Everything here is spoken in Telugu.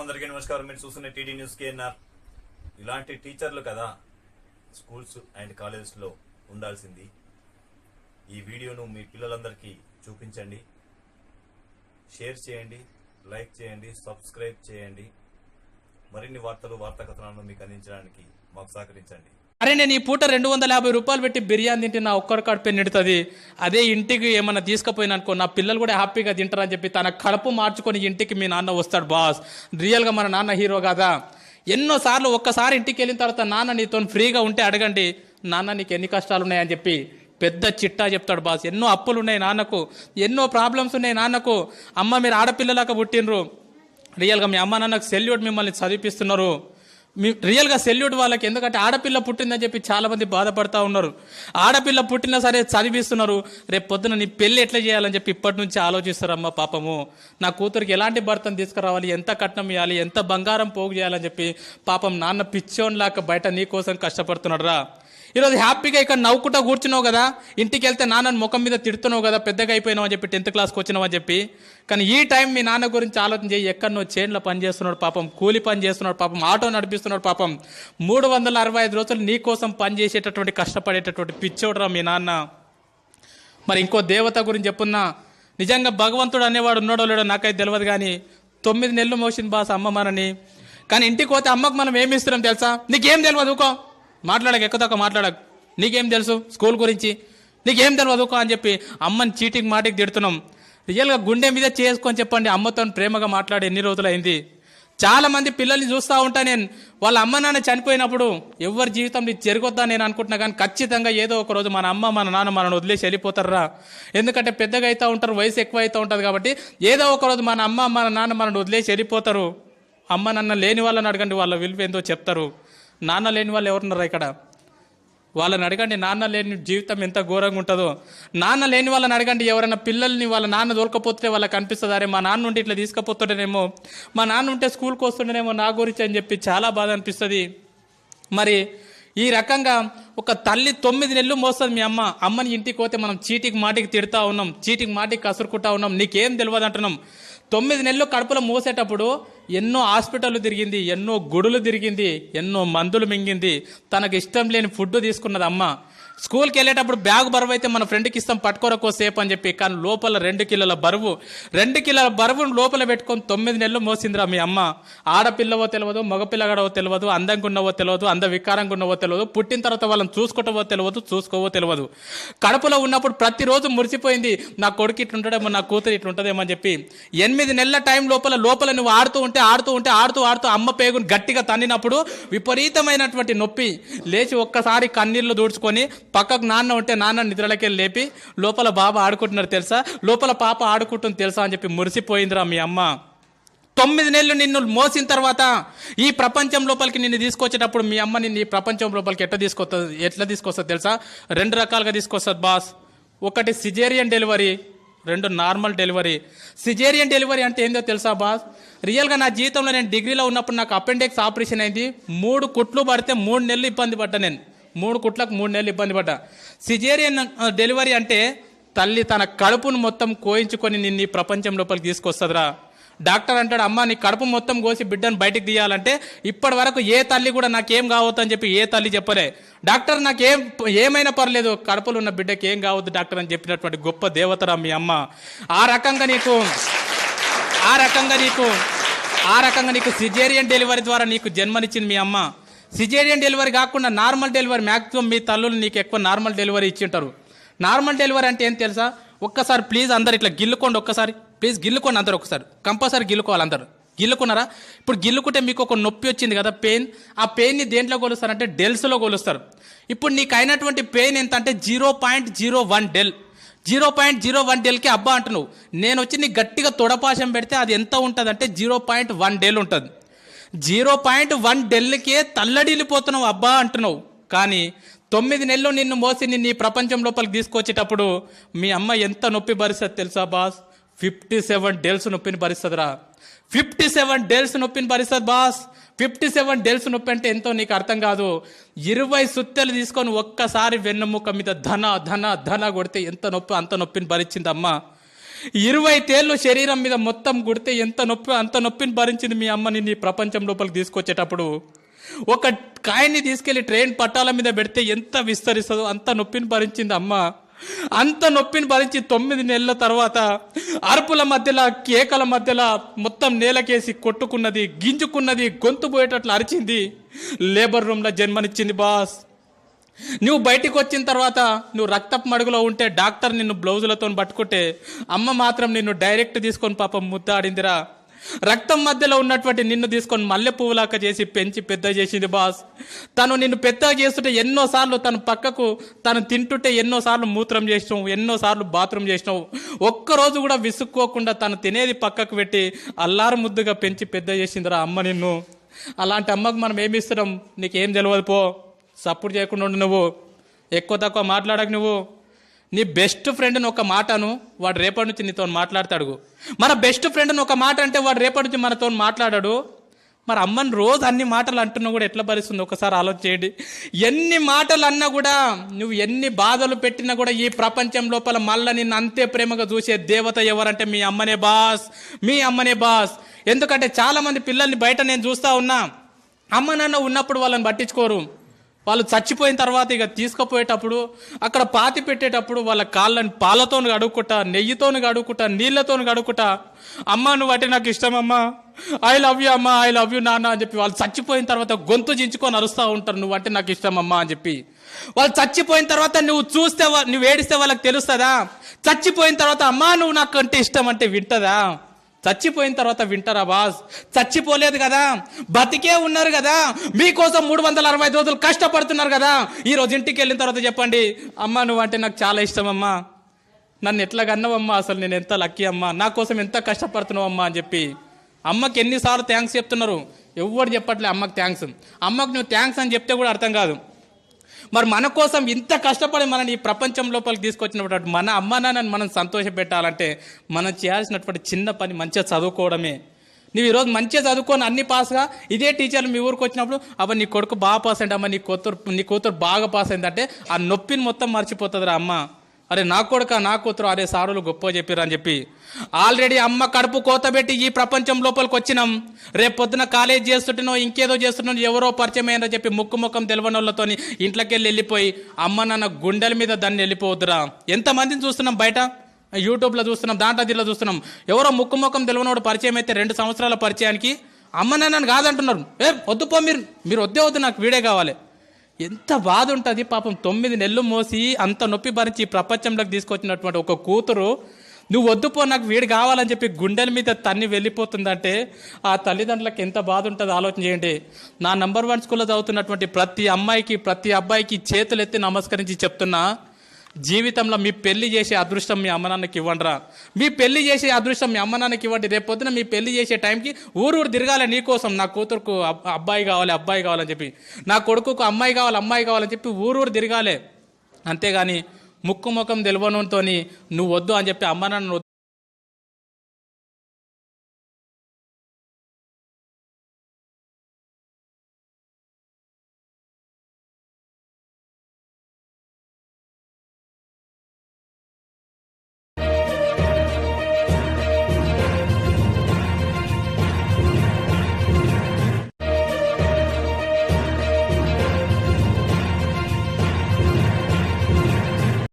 అందరికీ నమస్కారం. మీరు చూస్తున్న టీడీ న్యూస్ కేఎన్ఆర్. ఇలాంటి టీచర్లు కదా స్కూల్స్ అండ్ కాలేజెస్లో ఉండాల్సింది. ఈ వీడియోను మీ పిల్లలందరికీ చూపించండి, షేర్ చేయండి, లైక్ చేయండి, సబ్స్క్రైబ్ చేయండి. మరిన్ని వార్తా కథనాలను మీకు అందించడానికి మాకు సహకరించండి. అరే నేను ఈ పూట 250 రూపాయలు పెట్టి బిర్యానీ తింటే నా ఒక్కరి కడుపు నిండుతుంది. అదే ఇంటికి ఏమన్నా తీసుకుపోయినా అనుకో నా పిల్లలు కూడా హ్యాపీగా తింటారని చెప్పి తన కడుపు మార్చుకొని ఇంటికి మీ నాన్న వస్తాడు. బాస్, రియల్గా మన నాన్న హీరో కదా. ఎన్నోసార్లు ఒక్కసారి ఇంటికి వెళ్ళిన తర్వాత నాన్న నీతో ఫ్రీగా ఉంటే అడగండి, నాన్న నీకు ఎన్ని కష్టాలు ఉన్నాయని చెప్పి పెద్ద చిట్టా చెప్తాడు. బాస్, ఎన్నో అప్పులు ఉన్నాయి నాన్నకు, ఎన్నో ప్రాబ్లమ్స్ ఉన్నాయి నాన్నకు. అమ్మ మీరు ఆడపిల్లలాగా పుట్టినరు, రియల్గా మీ అమ్మ నాన్నకు సెల్యూట్, మిమ్మల్ని చదివిపిస్తున్నారు. రియల్గా సెల్యూట్ వాళ్ళకి. ఎందుకంటే ఆడపిల్ల పుట్టిందని చెప్పి చాలామంది బాధపడతా ఉన్నారు. ఆడపిల్ల పుట్టినా సరే చదివిస్తున్నారు. రేపు పొద్దున నీ పెళ్ళి ఎట్లా చేయాలని చెప్పి ఇప్పటి నుంచి ఆలోచిస్తారమ్మ. పాపము నా కూతురికి ఎలాంటి భర్తను తీసుకురావాలి, ఎంత కట్నం ఇవ్వాలి, ఎంత బంగారం పోగు చేయాలని చెప్పి పాపం నాన్న పిచ్చోన్లాగా బయట నీ కోసం కష్టపడుతున్నాడు రా. ఈరోజు హ్యాపీగా ఇక్కడ నవ్వుకుంటా కూర్చున్నావు కదా, ఇంటికి వెళ్తే నాన్నని ముఖం మీద తిడుతున్నావు కదా, పెద్దగా అయిపోయినావు అని చెప్పి 10th క్లాస్కి వచ్చినావు అని చెప్పి. కానీ ఈ టైం మీ నాన్న గురించి ఆలోచన చేయి. ఎక్కడనో చేన్లో పని చేస్తున్నాడు పాపం, కూలి పని చేస్తున్నాడు పాపం, ఆటో నడిపిస్తున్నాడు పాపం. 365 రోజులు నీ కోసం పని చేసేటటువంటి కష్టపడేటటువంటి పిచ్చోడురా మీ నాన్న. మరి ఇంకో దేవత గురించి చెప్పున్నా, నిజంగా భగవంతుడు అనేవాడు ఉన్నాడో లేడో నాకైతే తెలియదు, కానీ 9 నెలలు మోసింది బాస్ అమ్మ మనని. కానీ ఇంటికి పోతే అమ్మకు మనం ఏమి ఇస్తున్నాం తెలుసా? నీకేం తెలియదు ఊకో, మాట్లాడక ఎక్కువ మాట్లాడక, నీకేం తెలుసు స్కూల్ గురించి, నీకేం తెలియదు అని చెప్పి అమ్మని చీటికి మాటికి తిడుతున్నాం. రియల్గా గుండె మీద చేసుకొని చెప్పండి, అమ్మతో ప్రేమగా మాట్లాడి ఎన్ని రోజులైంది. చాలామంది పిల్లల్ని చూస్తూ ఉంటా నేను, వాళ్ళ అమ్మ నాన్న చనిపోయినప్పుడు ఎవరి జీవితం నీకు జరగొద్దా నేను అనుకుంటున్నా, కానీ ఖచ్చితంగా ఏదో ఒక రోజు మన అమ్మ మన నాన్న మనల్ని వదిలేసి వెళ్ళిపోతారా. ఎందుకంటే పెద్దగా అవుతూ ఉంటారు, వయసు ఎక్కువ అవుతూ ఉంటుంది కాబట్టి ఏదో ఒక రోజు మన అమ్మ మన నాన్న మనల్ని వదిలేసి వెళ్ళిపోతారు. అమ్మ నాన్న లేని వాళ్ళని అడగండి, వాళ్ళ విలువ ఏందో చెప్తారు. నాన్న లేని వాళ్ళు ఎవరున్నారా ఇక్కడ? వాళ్ళని అడగండి, నాన్న లేని జీవితం ఎంత ఘోరంగా ఉంటుందో. నాన్న లేని వాళ్ళని అడగండి, ఎవరైనా పిల్లల్ని వాళ్ళ నాన్న దొరకపోతే వాళ్ళకి అనిపిస్తుంది, అరే మా నాన్న ఉంటే ఇట్లా తీసుకుపోతుండేనేమో, మా నాన్న ఉంటే స్కూల్కి వస్తుండేనేమో నా గురించి అని చెప్పి చాలా బాధ అనిపిస్తుంది. మరి ఈ రకంగా ఒక తల్లి 9 నెలలు మోస్తుంది మీ అమ్మ. అమ్మని ఇంటికి పోతే మనం చీటికి మాటికి తిడతా ఉన్నాం, చీటికి మాటికి కసురుకుంటా ఉన్నాం, నీకేం తెలియదు అంటున్నాం. 9 నెలలు కడుపులో మోసేటప్పుడు ఎన్నో హాస్పిటళ్ళు తిరిగింది, ఎన్నో గుడులు తిరిగింది, ఎన్నో మందులు మింగింది, తనకు ఇష్టం లేని ఫుడ్ తీసుకున్నది అమ్మ. స్కూల్కి వెళ్ళేటప్పుడు బ్యాగ్ బరువు అయితే మన ఫ్రెండ్కి ఇస్తాం పట్టుకోరకో సేపు అని చెప్పి, కానీ లోపల 2 కిలోల బరువును లోపల పెట్టుకొని 9 నెలలు మోసిందిరా మీ అమ్మ. ఆడపిల్లవో తెలియదు, మగపిల్లగాడవో తెలియదు, అందంగా ఉన్నవో తెలియదు, వికారంగా ఉన్నవో తెలియదు, పుట్టిన తర్వాత వాళ్ళని చూసుకుంటావో తెలియదు, చూసుకోవో తెలియదు. కడుపులో ఉన్నప్పుడు ప్రతిరోజు మురిసిపోయింది, నా కొడుకు ఇట్లుంటాడేమో, నా కూతురు ఇట్లుంటుందేమో అని చెప్పి. 8 నెలల టైం లోపల నువ్వు ఆడుతూ ఉంటే అమ్మ పేగును గట్టిగా తన్నినప్పుడు విపరీతమైనటువంటి నొప్పి. లేచి ఒక్కసారి కన్నీళ్లు దూడ్చుకొని పక్కకు నాన్న ఉంటే నాన్న నిద్రలకి లేపి, లోపల బాబా ఆడుకుంటున్నారు తెలుసా, లోపల పాప ఆడుకుంటుంది తెలుసా అని చెప్పి మురిసిపోయిందిరా మీ అమ్మ. 9 నెలలు నిన్ను మోసిన తర్వాత ఈ ప్రపంచం లోపలికి నిన్ను తీసుకొచ్చేటప్పుడు మీ అమ్మ నిన్ను ఈ ప్రపంచం లోపలికి ఎట్లా తీసుకొస్తుంది తెలుసా? 2 రకాలుగా తీసుకొస్తుంది బాస్. ఒకటి caesarean delivery, 2 normal delivery. Caesarean delivery అంటే ఏందో తెలుసా బాస్? రియల్గా నా జీవితంలో నేను డిగ్రీలో ఉన్నప్పుడు నాకు అపెండిక్స్ ఆపరేషన్ అయింది. 3 కుట్లు పడితే 3 నెలలు ఇబ్బంది పడ్డా నేను. 3 కుట్లకు 3 నెలలు ఇబ్బంది పడ్డా. సిజేరియన్ డెలివరీ అంటే తల్లి తన కడుపును మొత్తం కోయించుకొని నిన్ను ఈ ప్రపంచం లోపలికి తీసుకొస్తుందిరా. డాక్టర్ అంటాడు, అమ్మ నీ కడుపు మొత్తం కోసి బిడ్డను బయటికి తీయాలంటే ఇప్పటి వరకు ఏ తల్లి కూడా నాకేం కావద్దు అని చెప్పి ఏ తల్లి చెప్పలే. డాక్టర్ ఏమైనా పర్లేదు, కడుపులో ఉన్న బిడ్డకి ఏం కావద్దు డాక్టర్ అని చెప్పినటువంటి గొప్ప దేవతరా మీ అమ్మ. ఆ రకంగా నీకు సిజేరియన్ డెలివరీ ద్వారా నీకు జన్మనిచ్చింది మీ అమ్మ. సిజేరియన్ డెలివరీ కాకుండా నార్మల్ డెలివరీ, మ్యాక్సిమం మీ తల్లులు నీకు ఎక్కువ నార్మల్ డెలివరీ ఇచ్చింటారు. నార్మల్ డెలివరీ అంటే ఏం తెలుసా? ఒక్కసారి ప్లీజ్ అందరు ఇట్లా గిల్లుకోండి, ఒక్కసారి ప్లీజ్ గిల్లుకోండి అందరు, ఒకసారి కంపల్సరీ గిల్లుకోవాలి అందరు. గిల్లుకున్నారా? ఇప్పుడు గిల్లుకుంటే మీకు ఒక నొప్పి వచ్చింది కదా, పెయిన్. ఆ పెయిన్ని దేంట్లో కొలుస్తారంటే డెల్స్లో కొలుస్తారు. ఇప్పుడు నీకు అయినటువంటి పెయిన్ ఎంత అంటే 0.01 డెల్. 0.01 డెల్కి అబ్బా అంటున్నావు. నేను వచ్చి నీకు గట్టిగా తొడపాశం పెడితే అది ఎంత ఉంటుంది అంటే 0.1 డెల్ ఉంటుంది. 0.1 డెల్కే తల్లడిల్లిపోతున్నావు అబ్బా అంటున్నావు. కానీ 9 నెలలు నిన్ను మోసి నిన్ను ఈ ప్రపంచం లోపలికి తీసుకొచ్చేటప్పుడు మీ అమ్మ ఎంత నొప్పి భరిస్తుంది తెలుసా బాస్? 57 డెల్స్ నొప్పిని భరిస్తుందిరా. 57 డెల్స్ నొప్పిని భరిస్తుంది బాస్. 57 డెల్స్ నొప్పి అంటే ఎంతో నీకు అర్థం కాదు. 20 సుత్తెలు తీసుకొని ఒక్కసారి వెన్నెముక మీద ధన ధన ధన కొడితే ఎంత నొప్పి, అంత నొప్పిని భరించింది అమ్మ. 20 తేళ్ళు శరీరం మీద మొత్తం గుడితే ఎంత నొప్పి, అంత నొప్పిని భరించింది మీ అమ్మ నిన్ను ఈ ప్రపంచం లోపలికి తీసుకొచ్చేటప్పుడు. ఒక కాయన్ని తీసుకెళ్లి ట్రైన్ పట్టాల మీద పెడితే ఎంత విస్తరిస్తుందో అంత నొప్పిని భరించింది అమ్మ. అంత నొప్పిని భరించి 9 నెలల తర్వాత అరుపుల మధ్యలో, కేకల మధ్యలో మొత్తం నేలకేసి కొట్టుకున్నది, గింజుకున్నది, గొంతు పోయేటట్లు అరిచింది. లేబర్ రూమ్లో జన్మనిచ్చింది బాస్. నువ్వు బయటికి వచ్చిన తర్వాత నువ్వు రక్తపు మడుగులో ఉంటే డాక్టర్ నిన్ను బ్లౌజులతో పట్టుకుంటే అమ్మ మాత్రం నిన్ను డైరెక్ట్ తీసుకొని పాపం ముద్దాడిందిరా. రక్తం మధ్యలో ఉన్నటువంటి నిన్ను తీసుకొని మల్లె పువ్వులాక చేసి పెంచి పెద్ద చేసింది బాస్. తను నిన్ను పెద్ద చేస్తుంటే ఎన్నోసార్లు తను పక్కకు తను తింటుంటే ఎన్నోసార్లు మూత్రం చేసినావు, ఎన్నోసార్లు బాత్రూమ్ చేసినావు. ఒక్కరోజు కూడా విసుక్కోకుండా తను తినేది పక్కకు పెట్టి అల్లారు ముద్దుగా పెంచి పెద్ద చేసిందిరా అమ్మ నిన్ను. అలాంటి అమ్మకు మనం ఏమి ఇస్తున్నాం? నీకేం తెలియదు పో. సపోర్ట్ చేయకుండా ఉండు. నువ్వు ఎక్కువ తక్కువ మాట్లాడకు. నువ్వు నీ బెస్ట్ ఫ్రెండ్ని ఒక మాటను వాడు రేపటి నుంచి నీతో మాట్లాడతాడు. మన బెస్ట్ ఫ్రెండ్ని ఒక మాట అంటే వాడు రేపటి నుంచి మనతో మాట్లాడాడు. మరి అమ్మని రోజు అన్ని మాటలు అంటున్నా కూడా ఎట్లా భరిస్తుంది? ఒకసారి ఆలోచన చేయండి. ఎన్ని మాటలు అన్నా కూడా, నువ్వు ఎన్ని బాధలు పెట్టినా కూడా ఈ ప్రపంచం లోపల మళ్ళీ నిన్ను అంతే ప్రేమగా చూసే దేవత ఎవరంటే మీ అమ్మనే బాస్. మీ అమ్మనే బాస్. ఎందుకంటే చాలా మంది పిల్లల్ని బయట నేను చూస్తా ఉన్నా, అమ్మ నాన్న ఉన్నప్పుడు వాళ్ళని పట్టించుకోరు. వాళ్ళు చచ్చిపోయిన తర్వాత ఇక తీసుకుపోయేటప్పుడు, అక్కడ పాతి పెట్టేటప్పుడు వాళ్ళ కాళ్ళని పాలతో కడుక్కుంటా, నెయ్యితో కడుక్కుంటా, నీళ్లతో కడుక్కుంటా, అమ్మ నువ్వు అంటే నాకు ఇష్టం అమ్మ, ఐ లవ్ యూ అమ్మ, ఐ లవ్ యూ నాన్న అని చెప్పి వాళ్ళు చచ్చిపోయిన తర్వాత గొంతు చించుకొని అరుస్తూ ఉంటారు, నువ్వు అంటే నాకు ఇష్టం అమ్మ అని చెప్పి. వాళ్ళు చచ్చిపోయిన తర్వాత నువ్వు చూస్తే, నువ్వు ఏడిస్తే వాళ్ళకి తెలుస్తుందా? చచ్చిపోయిన తర్వాత అమ్మ నువ్వు నాకు అంటే ఇష్టం అంటే వింటదా? చచ్చిపోయిన తర్వాత వింటారా బాస్? చచ్చిపోలేదు కదా, బతికే ఉన్నారు కదా, మీకోసం 365 రోజులు కష్టపడుతున్నారు కదా. ఈ రోజు ఇంటికి వెళ్ళిన తర్వాత చెప్పండి, అమ్మ నువ్వు అంటే నాకు చాలా ఇష్టం అమ్మా, నన్ను ఎట్లా కన్నావమ్మా, అసలు నేను ఎంత లక్కీ అమ్మా, నా కోసం ఎంత కష్టపడుతున్నావు అమ్మా అని చెప్పి. అమ్మకి ఎన్నిసార్లు థ్యాంక్స్ చెప్తున్నారు? ఎవరు చెప్పట్లే అమ్మకి థ్యాంక్స్. అమ్మకు నువ్వు థ్యాంక్స్ అని చెప్తే కూడా అర్థం కాదు. మరి మన కోసం ఇంత కష్టపడి మనని ఈ ప్రపంచం లోపలికి తీసుకొచ్చినటువంటి మన అమ్మ నాన్నని మనం సంతోషపెట్టాలంటే మనం చేయాల్సినటువంటి చిన్న పని మంచిగా చదువుకోవడమే. నువ్వు ఈరోజు మంచిగా చదువుకొని అన్ని పాస్గా, ఇదే టీచర్లు మీ ఊరికి వచ్చినప్పుడు అవ్వ నీ కొడుకు బాగా పాస్ అయింది అమ్మ, నీ కూతురు బాగా పాస్ అయిందంటే ఆ నొప్పిని మొత్తం మర్చిపోతుందిరా అమ్మ. అరే నా కొడుక నా కూతురు, అరే సారులు గొప్ప చెప్పారు అని చెప్పి. ఆల్రెడీ అమ్మ కడుపు కోతబెట్టి ఈ ప్రపంచం లోపలికి వచ్చినాం. రేపు పొద్దున కాలేజ్ చేస్తుంటేనో ఇంకేదో చేస్తుంటేనో ఎవరో పరిచయం అయ్యారని చెప్పి ముఖం తెలియని వాళ్ళతో ఇంట్లోకి వెళ్ళిపోయి అమ్మ నాన్న గుండెల మీద దాన్ని వెళ్ళిపోవద్దురా. ఎంతమందిని చూస్తున్నాం బయట, యూట్యూబ్లో చూస్తున్నాం, దాంట్లో దీంట్లో చూస్తున్నాం. ఎవరో ముఖం తెలియనోడు పరిచయం అయితే 2 సంవత్సరాల పరిచయానికి అమ్మ నాన్నని కాదంటున్నారు. వద్దు పో, మీరు వద్దు, నాకు వీడే కావాలి. ఎంత బాధ ఉంటుంది పాపం. 9 నెలలు మోసి అంత నొప్పి భరించి ఈ ప్రపంచంలోకి తీసుకొచ్చినటువంటి ఒక కూతురు నువ్వు వద్దుపో నాకు వీడు కావాలని చెప్పి గుండెల మీద తన్ని వెళ్ళిపోతుందంటే ఆ తల్లిదండ్రులకు ఎంత బాధ ఉంటుందో ఆలోచన చేయండి. నా నంబర్ 1 స్కూల్లో చదువుతున్నటువంటి ప్రతి అమ్మాయికి ప్రతి అబ్బాయికి చేతులు ఎత్తి నమస్కరించి చెప్తున్నా, జీవితంలో మీ పెళ్లి చేసే అదృష్టం మీ అమ్మ నాన్నకి ఇవ్వండిరా. మీ పెళ్లి చేసే అదృష్టం మీ అమ్మ నాన్నకి ఇవ్వండి. రేపు పొద్దున మీ పెళ్లి చేసే టైంకి ఊరు తిరగాలి నీకోసం. నా కూతురుకు అబ్బాయి కావాలని చెప్పి, నా కొడుకుకు అమ్మాయి కావాలని చెప్పి ఊరు తిరగాలి. అంతేగాని ముఖం తెలియనుతో నువ్వు వద్దు అని చెప్పి అమ్మ నాన్న